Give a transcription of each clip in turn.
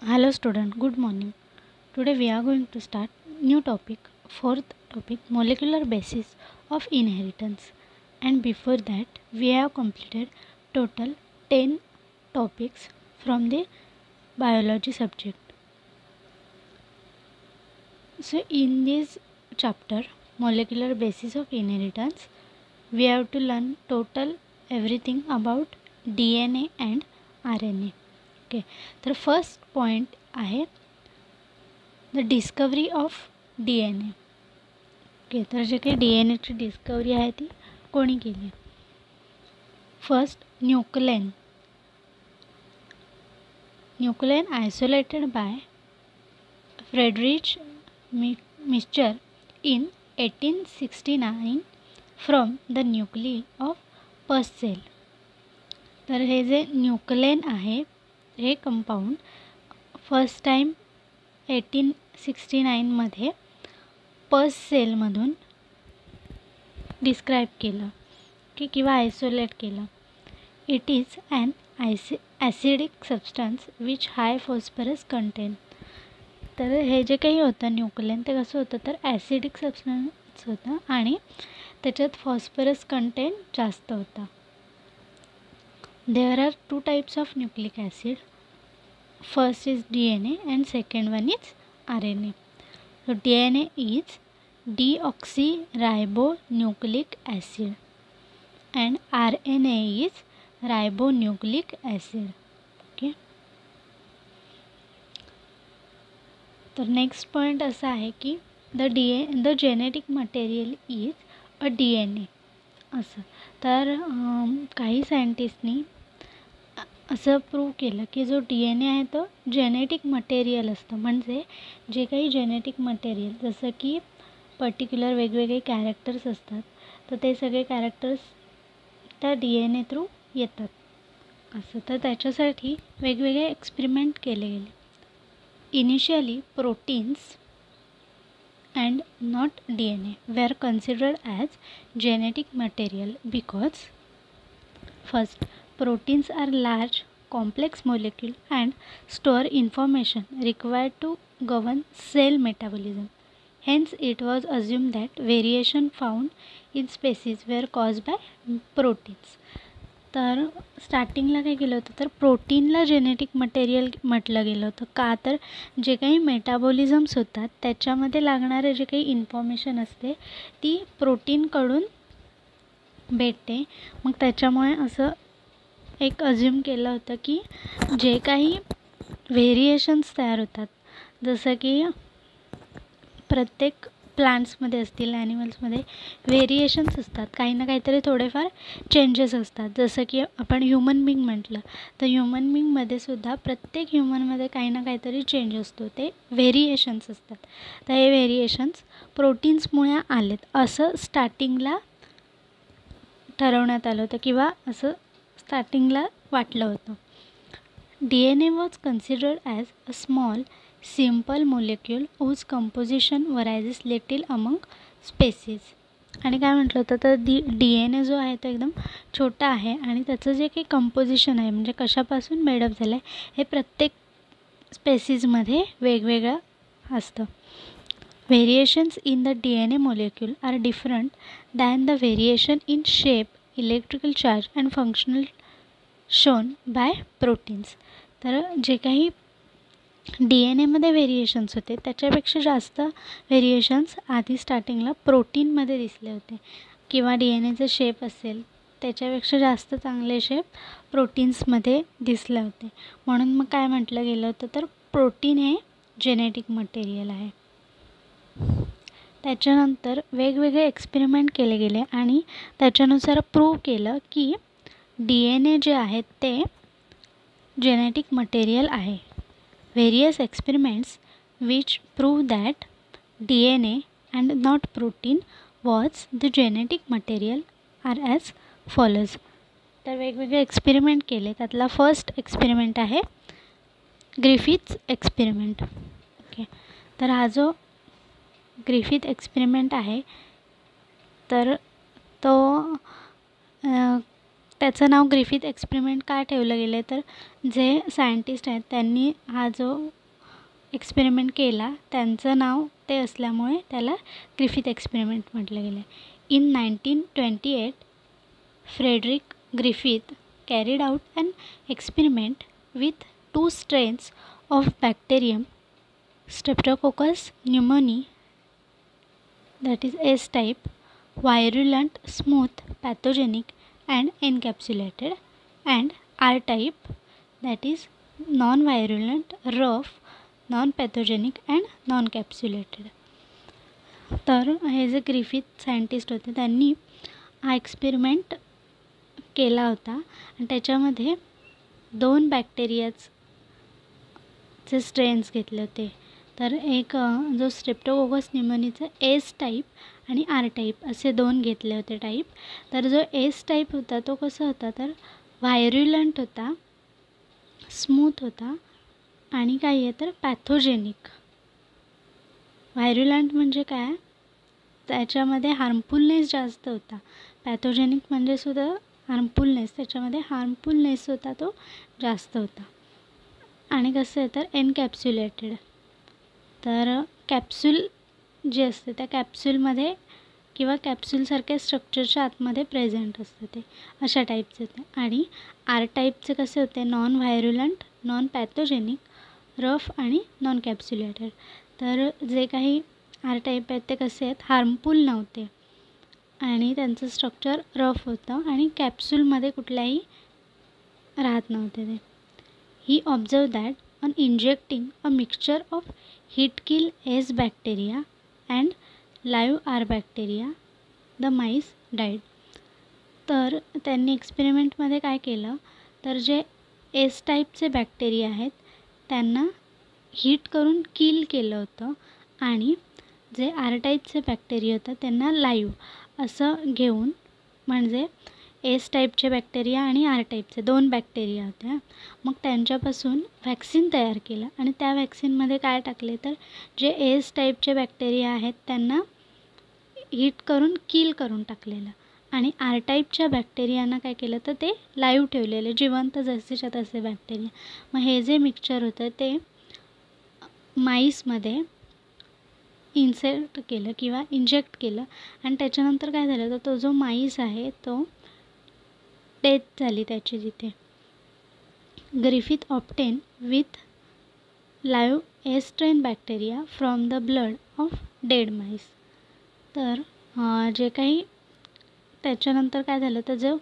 Hello student, good morning. Today we are going to start new topic, fourth topic, molecular basis of inheritance. And before that we have completed total 10 topics from the biology subject. So in this chapter, molecular basis of inheritance, we have to learn total everything about DNA and RNA. Okay, तर first point आहे the discovery of DNA. Okay, तर जे काही DNAची discovery आहे ती कोणी केली? First nuclein isolated by Friedrich Miescher in 1869 from the nuclei of pus cell. तर हे जे न्यूक्लियन आहे हे कंपाऊंड फर्स्ट टाइम 1869मध्ये पस सेलमधून डिस्क्राईब केलं किंवा आयसोलेट केलं. It is an acidic substance which high phosphorus content. तर हे जे काही होतं न्यूक्लियन ते कसं होतं तर ॲसिडिक सबस्टन्स होतं आणि त्याच्यात फॉस्फरस कंटेंट जास्त होता. There are two types of nucleic acid. First is DNA and second one is RNA. So DNA is deoxyribonucleic acid and RNA is ribonucleic acid. Okay. तर नेक्स्ट पॉइंट असा आहे की the genetic material is a DNA असं. तर काही सायंटिस्टनी असं prove केलं की जो DNA आहे तो जेनेटिक मटेरियल असतं. म्हणजे जे काही जेनेटिक मटेरियल जसं की पर्टिक्युलर वेगवेगळे कॅरेक्टर्स असतात तर ते सगळे कॅरेक्टर्स त्या DNA थ्रू येतात असं. तर त्याच्यासाठी वेगवेगळे एक्सपेरिमेंट केले गेले. Initially proteins and not DNA were considered as genetic material because first, proteins are large complex molecule and store information required to govern cell metabolism. Hence it was assumed that variation found in species were caused by proteins. तर स्टार्टिंगला काय केलं होतं तर प्रोटीनला genetic material म्हटलं गेलं होतं. का तर जे काही मेटाबॉलिझम्स होतात त्याच्यामध्ये लागणारे जे काही इन्फॉर्मेशन असते ती प्रोटीनकडून भेटते. मग त्याच्यामुळे असं एक अज्युम केलं होतं की जे काही व्हेरिएशन्स तयार होतात जसं की प्रत्येक प्लांट्समध्ये असतील ॲनिमल्समध्ये व्हेरिएशन्स असतात, काही ना काहीतरी थोडेफार चेंजेस असतात. जसं की आपण ह्युमन बिंग म्हटलं तर ह्युमन बिंगमध्ये सुद्धा प्रत्येक ह्युमनमध्ये काही ना काहीतरी चेंज असतो, ते व्हेरिएशन्स असतात. तर हे व्हेरिएशन्स प्रोटीन्समुळे आलेत असं स्टार्टिंगला ठरवण्यात आलं होतं किंवा असं स्टार्टिंगला वाटलं होतं. DNA was considered as a small simple molecule whose composition varies little among species. आणि काय म्हटलं होतं तर DNA जो आहे तो एकदम छोटा आहे आणि त्याचं जे काही कंपोजिशन आहे म्हणजे कशापासून मेडअप झालं आहे हे प्रत्येक स्पेसीजमध्ये वेगवेगळं असतं. Variations in the DNA molecule are different than the variation in shape, electrical charge and functional shown by proteins. तर जे काही DNAमध्ये व्हेरिएशन्स होते त्याच्यापेक्षा जास्त व्हेरिएशन्स आधी स्टार्टिंगला प्रोटीनमध्ये दिसले होते किंवा DNAचं शेप असेल त्याच्यापेक्षा जास्त चांगले शेप प्रोटीन्समध्ये दिसले होते. म्हणून मग काय म्हटलं गेलं होतं तर प्रोटीन हे जेनेटिक मटेरियल आहे. त्याच्यानंतर वेगवेगळे एक्सपेरिमेंट केले गेले आणि त्याच्यानुसार प्रूव्ह केलं की DNA जे आहेत ते जेनेटिक मटेरियल आहे. Various experiments which prove that DNA and not protein was the genetic material are as follows. तर वेगवेगळे एक्सपेरिमेंट केले त्यातला फर्स्ट एक्सपेरिमेंट आहे ग्रिफिथ्स एक्सपेरिमेंट. ओके, तर हा जो ग्रिफिथ एक्सपेरिमेंट आहे तर तो त्याचं नाव ग्रिफिथ एक्सपेरिमेंट का ठेवलं गेलं आहे, तर जे सायंटिस्ट आहेत त्यांनी हा जो एक्सपेरिमेंट केला त्यांचं नाव ते असल्यामुळे त्याला ग्रिफिथ एक्सपेरिमेंट म्हटलं गेलं आहे. In 1928 Frederick Griffith carried out an experiment with 2 strains of bacterium Streptococcus pneumoniae, that is S type, virulent, smooth, pathogenic and encapsulated, and R type, that is non-virulent, rough, non-pathogenic and non-capsulated. तर हे जे Griffith scientist होते त्यांनी हा experiment केला होता आणि त्याच्यामध्ये 2 बॅक्टेरियाचे स्ट्रेन्स घेतले होते. तर एक जो स्ट्रेप्टोकोकस न्यूमोनियाचा एस टाईप आणि आर टाईप असे 2 घेतले होते टाईप. तर जो एस टाईप होता तो कसा होता, तर व्हायरुलंट होता, स्मूथ होता आणि काय आहे तर पॅथोजेनिक. व्हायरुलंट म्हणजे काय, त्याच्यामध्ये हार्मफुलनेस जास्त होता. पॅथोजेनिक म्हणजे सुद्धा हार्मफुलनेस, त्याच्यामध्ये हार्मफुलनेस होता तो जास्त होता. आणि कसं आहे तर एनकॅप्सुलेटेड, तर कॅप्सूल जे असते त्या कॅप्सूलमध्ये किंवा कॅप्सूलसारख्या स्ट्रक्चरच्या आतमध्ये प्रेझेंट असतं ते अशा टाईपचे होते. आणि आर टाईपचे कसे होते, नॉन व्हायरुलंट, नॉन पॅथोजेनिक, रफ आणि नॉन कॅप्सुलेटेड. तर जे काही आर टाईप आहेत ते कसे आहेत, हार्मफुल नव्हते आणि त्यांचं स्ट्रक्चर रफ होतं आणि कॅप्सूलमध्ये कुठल्याही राहत नव्हते ते. He observe that on injecting a mixture of heat kill S bacteria and live R bacteria the mice died. तर त्यांनी एक्सपेरिमेंटमध्ये काय केलं, तर जे एस टाईपचे बॅक्टेरिया आहेत त्यांना हीट करून किल केलं होतं आणि जे आर टाईपचे बॅक्टेरिया होतं त्यांना लाईव्ह असं घेऊन, म्हणजे एस टाईपचे बॅक्टेरिया आणि आर टाईपचे 2 बॅक्टेरिया होत्या, मग त्यांच्यापासून व्हॅक्सिन तयार केलं. आणि त्या व्हॅक्सिनमध्ये काय टाकले, तर जे एस टाईपचे बॅक्टेरिया आहेत त्यांना हीट करून किल करून टाकलेलं आणि आर टाईपच्या बॅक्टेरियांना काय केलं तर ते लाईव्ह ठेवलेले, जिवंत जसेच्या तसे बॅक्टेरिया. मग हे जे मिक्सचर होतं ते माईसमध्ये इन्सर्ट केलं किंवा इंजेक्ट केलं आणि त्याच्यानंतर काय झालं, तर तो जो माईस आहे तो डेथ झाली त्याची तिथे. Griffith obtain with live S strain bacteria from the blood of dead MICE. तर जे काही त्याच्यानंतर काय झालं, तर जो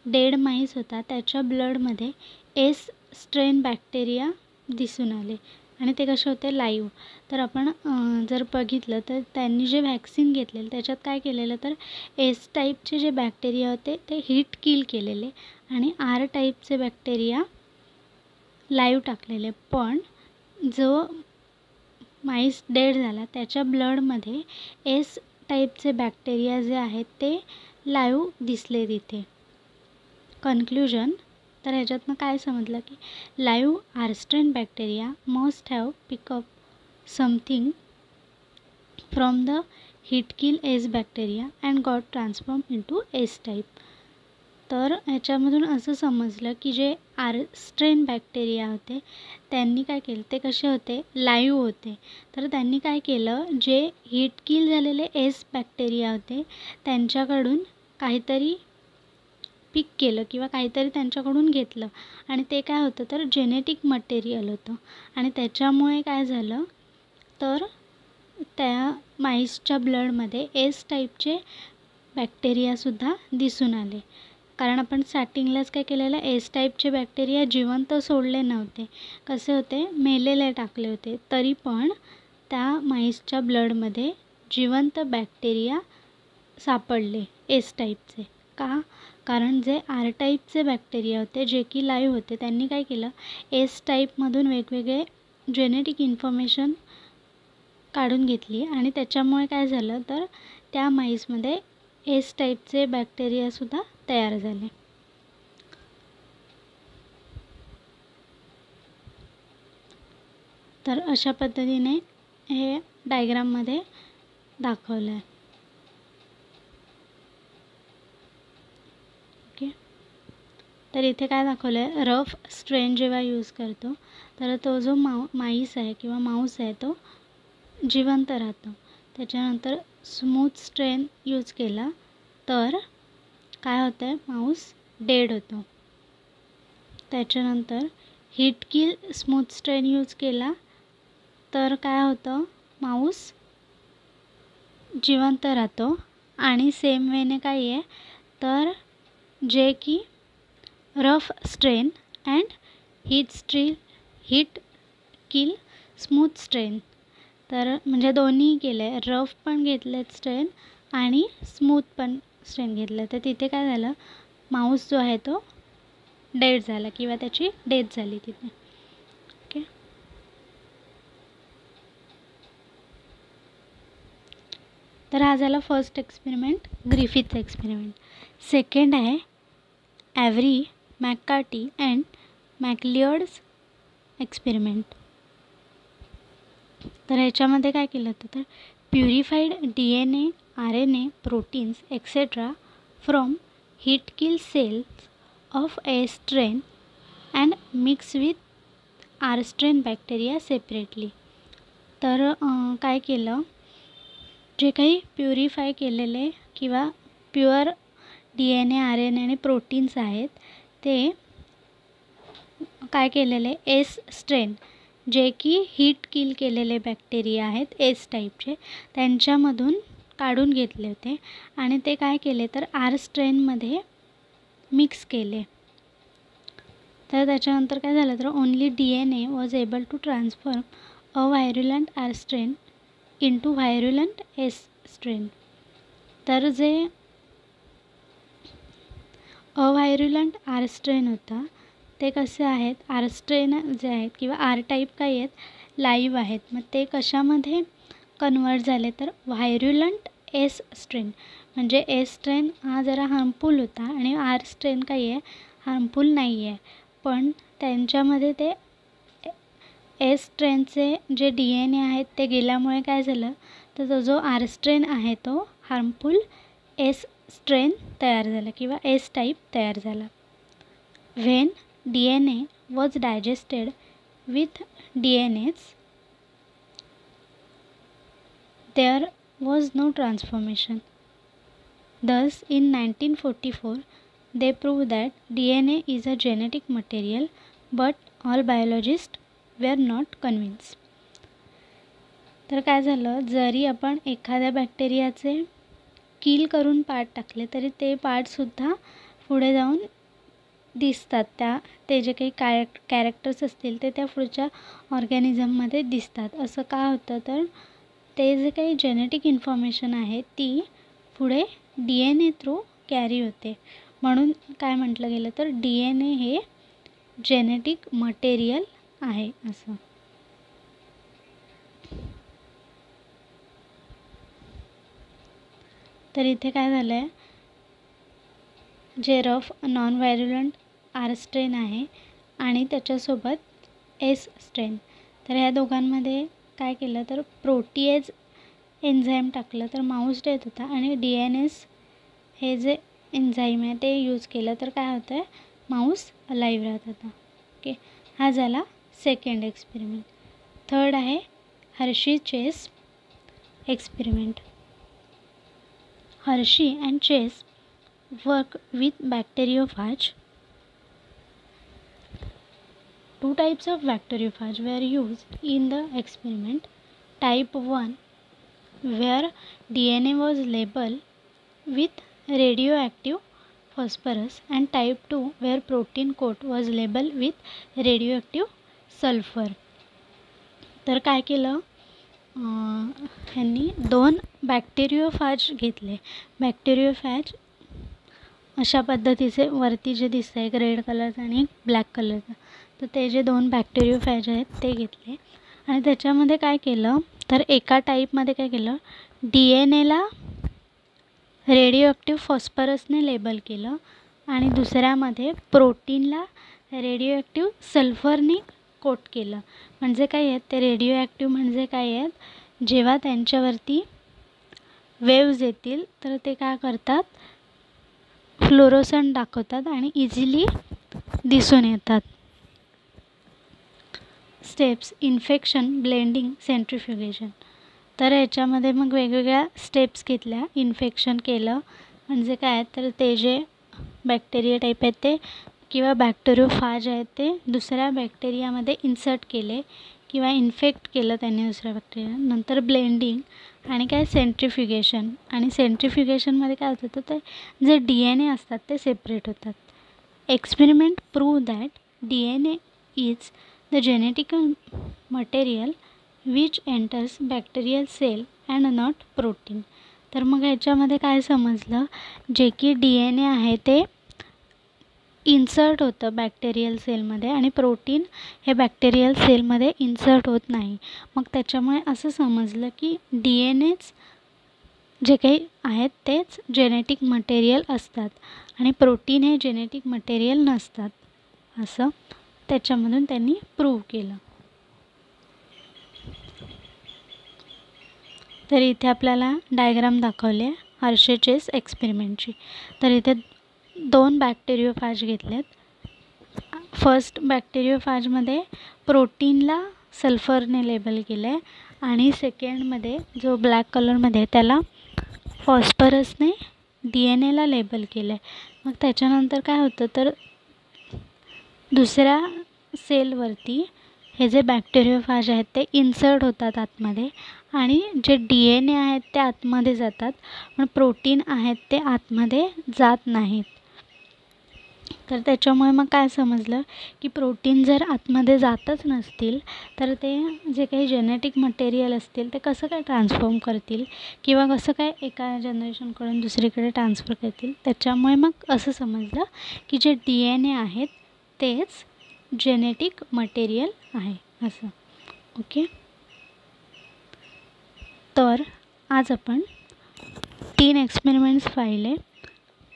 डेड माईस होता त्याच्या ब्लडमध्ये एस स्ट्रेन बॅक्टेरिया दिसून आले आणि ते कसे होते, लाईव्ह. तर आपण जर बघितलं तर त्यांनी जे व्हॅक्सिन घेतलेलं त्याच्यात काय केलेलं, तर एस टाईपचे जे बॅक्टेरिया होते ते हीट किल केलेले आणि आर टाईपचे बॅक्टेरिया लाईव्ह टाकलेले. पण जो माईस डेड झाला त्याच्या ब्लडमध्ये एस टाईपचे बॅक्टेरिया जे आहेत ते लाईव्ह दिसले तिथे. कन्क्ल्युजन, तर ह्याच्यातनं काय समजलं की live R strain bacteria must have pick up something from the heat kill S bacteria and got transform into S type. तर ह्याच्यामधून असं समजलं की जे आर स्ट्रेन बॅक्टेरिया होते त्यांनी काय केलं, ते कसे होते, लाईव्ह होते. तर त्यांनी काय केलं, जे हीट किल झालेले एस बॅक्टेरिया होते त्यांच्याकडून काहीतरी पिक केलं किंवा काहीतरी त्यांच्याकडून घेतलं आणि ते काय होतं, तर जेनेटिक मटेरियल होतं आणि त्याच्यामुळे काय झालं, तर त्या माईसच्या ब्लडमध्ये एस टाईपचे बॅक्टेरियासुद्धा दिसून आले. कारण आपण स्टार्टिंगलाच काय केलेलं, एस टाईपचे बॅक्टेरिया जिवंत सोडले नव्हते, कसे होते, मेलेले टाकले होते. तरी पण त्या माईसच्या ब्लडमध्ये जिवंत बॅक्टेरिया सापडले एस टाईपचे. का, कारण जे आर टाईपचे बॅक्टेरिया होते जे की लाईव्ह होते त्यांनी काय केलं, एस टाईपमधून वेगवेगळे जेनेटिक इन्फॉर्मेशन काढून घेतली आणि त्याच्यामुळे काय झालं, तर त्या माईसमध्ये एस टाईपचे बॅक्टेरियासुद्धा तयार झाले. तर अशा पद्धतीने हे डायग्राममध्ये दाखवलं आहे. ओके. तर इथे काय दाखवलं आहे, रफ स्ट्रेन जेव्हा यूज करतो तर तो जो माईस आहे किंवा माऊस आहे तो जिवंत राहतो. त्याच्यानंतर स्मूथ स्ट्रेन यूज केला तर काय होतं आहे, माऊस डेड होतो. त्याच्यानंतर heat kill smooth strain use केला तर काय होतं, माऊस जिवंत राहतो. आणि सेम वेने काय आहे तर जे की rough strain and heat kill smooth strain, तर म्हणजे दोन्ही केलं आहे, रफ पण घेतलेत स्ट्रेन आणि स्मूथ पण स्ट्रेन घेतलं. तर तिथे काय झालं, माऊस जो आहे तो डेड झाला किंवा त्याची डेथ झाली तिथे. ओके, तर हा झाला फर्स्ट एक्सपेरिमेंट, ग्रिफिथचा एक्सपेरिमेंट. सेकंड आहे ॲव्हरी, मॅककार्टी अँड मॅकलिऑड्स एक्सपेरिमेंट. तर ह्याच्यामध्ये काय केलं होतं तर purified DNA, RNA, proteins etcetera from heat kill cells of A strain and mix with R strain bacteria separately. तर काय केलं, जे काही प्युरिफाय केलेले किंवा प्युअर DNA, RNA आणि प्रोटीन्स आहेत ते काय केलेले, एस स्ट्रेन जे की हीट किल केलेले बॅक्टेरिया आहेत एस टाईपचे, त्यांच्यामधून काढून घेतले होते आणि ते काय केले तर R स्ट्रेनमध्ये मिक्स केले. तर त्याच्यानंतर काय झालं तर only DNA was able to transform a virulent R strain into virulent S strain. तर जे अव्हायरुलंट R स्ट्रेन होता ते कसे आहेत, R स्ट्रेन जे आहेत किंवा R टाईप काही आहेत लाईव्ह आहेत, मग ते कशामध्ये कन्वर्ट झाले तर व्हायरुलंट एस स्ट्रेन. म्हणजे एस स्ट्रेन हा जरा हार्मफुल होता आणि R स्ट्रेन काही आहे हार्मफुल नाही आहे, पण त्यांच्यामध्ये ते एस स्ट्रेनचे जे DNA आहेत ते गेल्यामुळे काय झालं तर तो जो R स्ट्रेन आहे तो हार्मफुल एस स्ट्रेन तयार झाला किंवा एस टाईप तयार झाला. When DNA was digested with DNAs, there was no transformation. Thus, in 1944, they proved that DNA is a genetic material, but all biologists were not convinced. तर काय झालं, जरी आपण एखाद्या बॅक्टेरियाचे किल करून पार्ट टाकले तरी ते पार्टसुद्धा पुढे जाऊन दिसतात, ते जे काही कॅरेक्टर्स असतील ते त्या पुढच्या ऑर्गॅनिझममध्ये दिसतात. असं का होतं तर ते जे काही जेनेटिक इन्फॉर्मेशन आहे ती पुढे DNA थ्रू कॅरी होते, म्हणून काय म्हटलं गेलं तर DNA हे जेनेटिक मटेरियल आहे असं. तर इथे काय झालं आहे, जे रफ नॉन व्हायरुलंट R स्ट्रेन आहे आणि त्याच्यासोबत एस स्ट्रेन, तर ह्या दोघांमध्ये काय केलं तर प्रोटीएज एन्झाईम टाकलं तर माऊस डेथ होता आणि DNase हे जे एन्झाईम आहे ते यूज केलं तर काय होतं आहे, माऊस अलाईव्ह राहत होता. ओके, हा झाला सेकंड एक्सपेरिमेंट. थर्ड आहे Hershey Chase experiment. Hershey and Chase work with bacteriophage. Two types of bacteriophage were used in the experiment. Type 1 where DNA was labeled with radioactive phosphorus and type 2 where protein coat was labeled with radioactive sulfur. तर काय केलं, ह्यांनी दोन बॅक्टेरियोफॅज घेतले. बॅक्टेरियोफॅज अशा पद्धतीचे वरती जे दिसतं आहे एक रेड कलरचं आणि एक ब्लॅक कलरचं, तर ते जे दोन बॅक्टेरियोफॅज आहेत ते घेतले आणि त्याच्यामध्ये काय केलं तर एका टाईपमध्ये काय केलं, DNAला रेडिओ ॲक्टिव्ह फॉस्फरसने लेबल केलं आणि दुसऱ्यामध्ये प्रोटीनला रेडिओ ॲक्टिव्ह सल्फरने कोट केलं. म्हणजे काय आहेत ते रेडिओ ॲक्टिव्ह म्हणजे काय आहेत, जेव्हा त्यांच्यावरती वेव्ज येतील तर ते काय करतात, फ्लोरोसंट दाखवतात आणि इझिली दिसून येतात. Steps: infection, blending, centrifugation. तर याच्यामध्ये मग वेगवेगळ्या स्टेप्स घेतल्या. इन्फेक्शन केलं म्हणजे काय, तर ते जे बॅक्टेरिया टाईप आहेत ते किंवा बॅक्टेरियोफाज आहेत ते दुसऱ्या बॅक्टेरियामध्ये इन्सर्ट केले किंवा इन्फेक्ट केलं त्यांनी दुसऱ्या बॅक्टेरिया. नंतर ब्लेंडिंग आणि काय, सेंट्रिफ्युगेशन. आणि सेंट्रिफ्युगेशनमध्ये काय होतं, तर ते जे DNA असतात ते सेपरेट होतात. Experiment prove that DNA is the genetical material which enters bacterial cell and not protein. तर मग ह्याच्यामध्ये काय समजलं, जे की DNA आहे ते इन्सर्ट होतं बॅक्टेरियल सेलमध्ये आणि प्रोटीन हे बॅक्टेरियल सेलमध्ये इन्सर्ट होत नाही. मग त्याच्यामुळे असं समजलं की DNAच जे काही आहेत तेच जेनेटिक मटेरियल असतात आणि प्रोटीन हे जेनेटिक मटेरियल नसतात, असं त्याच्यामधून त्यांनी प्रूव्ह केलं. तर इथे आपल्याला डायग्राम दाखवले हर्शे-चेस एक्सपेरिमेंटची. तर इथे 2 बॅक्टेरियोफाज घेतलेत. फर्स्ट बॅक्टेरियोफाजमध्ये प्रोटीनला सल्फरने लेबल केलं आहे आणि सेकंडमध्ये जो ब्लॅक कलरमध्ये त्याला फॉस्फरसने DNAला लेबल केलं आहे. मग त्याच्यानंतर काय होतं, तर दुसऱ्या सेलवरती हे जे बॅक्टेरियोफाज आहेत ते इन्सर्ट होतात आतमध्ये आणि जे DNA आहेत ते आतमध्ये जातात, पण प्रोटीन आहेत ते आतमध्ये जात नाहीत. तर त्याच्यामुळे मग काय समजलं की प्रोटीन जर आतमध्ये जातच नसतील तर ते जे काही जेनेटिक मटेरियल असतील ते कसं काय ट्रान्सफॉर्म करतील किंवा कसं काय एका जनरेशनकडून दुसरीकडे ट्रान्सफर करतील. त्याच्यामुळे मग असं समजलं की जे DNA आहेत तेच जेनेटिक मटेरियल आहे असं. ओके. तर आज आपण 3 एक्सपेरिमेंट्स पाहिले.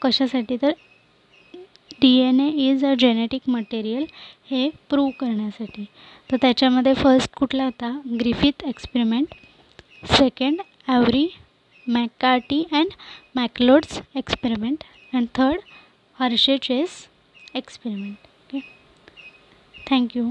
कशासाठी, तर DNA is a genetic material हे प्रूव्ह करण्यासाठी. तर त्याच्यामध्ये फर्स्ट कुठला होता, Griffith experiment. Second Avery, McCarty and MacLeod's experiment. And third Hershey Chase experiment. Okay. Thank you.